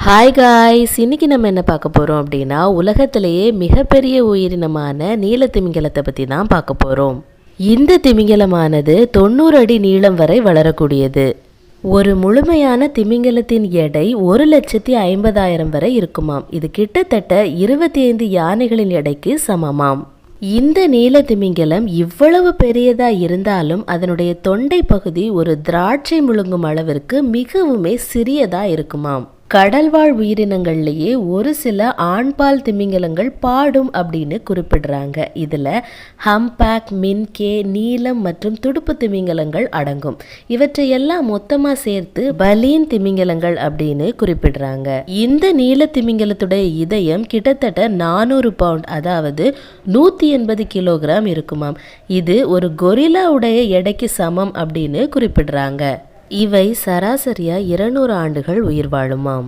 Hi guys, இன்னைக்கு நம்ம என்ன பார்க்க போகிறோம் அப்படின்னா உலகத்திலேயே மிகப்பெரிய உயிரினமான நீலத்திமிங்கலத்தை பற்றி தான் பார்க்க போகிறோம். இந்த திமிங்கலமானது 90 அடி நீளம் வரை வளரக்கூடியது. ஒரு முழுமையான திமிங்கலத்தின் எடை 1,50,000 வரை இருக்குமாம். இது கிட்டத்தட்ட 25 யானைகளின் எடைக்கு சமமாம். இந்த நீல திமிங்கலம் இவ்வளவு பெரியதா இருந்தாலும் அதனுடைய தொண்டை பகுதி ஒரு திராட்சை முழுங்கும் அளவிற்கு மிகவுமே சிறியதா இருக்குமாம். கடல்வாழ் உயிரினங்கள்லேயே ஒரு சில ஆண்பால் திமிங்கலங்கள் பாடும் அப்படின்னு குறிப்பிடுறாங்க. இதில் ஹம்பேக், மின்கே, நீலம் மற்றும் துடுப்பு திமிங்கலங்கள் அடங்கும். இவற்றையெல்லாம் மொத்தமாக சேர்த்து பலீன் திமிங்கலங்கள் அப்படின்னு குறிப்பிடுறாங்க. இந்த நீல திமிங்கலத்துடைய இதயம் கிட்டத்தட்ட 400 பவுண்ட், அதாவது 180 கிலோகிராம் இருக்குமாம். இது ஒரு கொரில்லா உடைய எடைக்கு சமம் அப்படின்னு குறிப்பிடுறாங்க. இவை சராசரியா 200 ஆண்டுகள் உயிர் வாழுமாம்.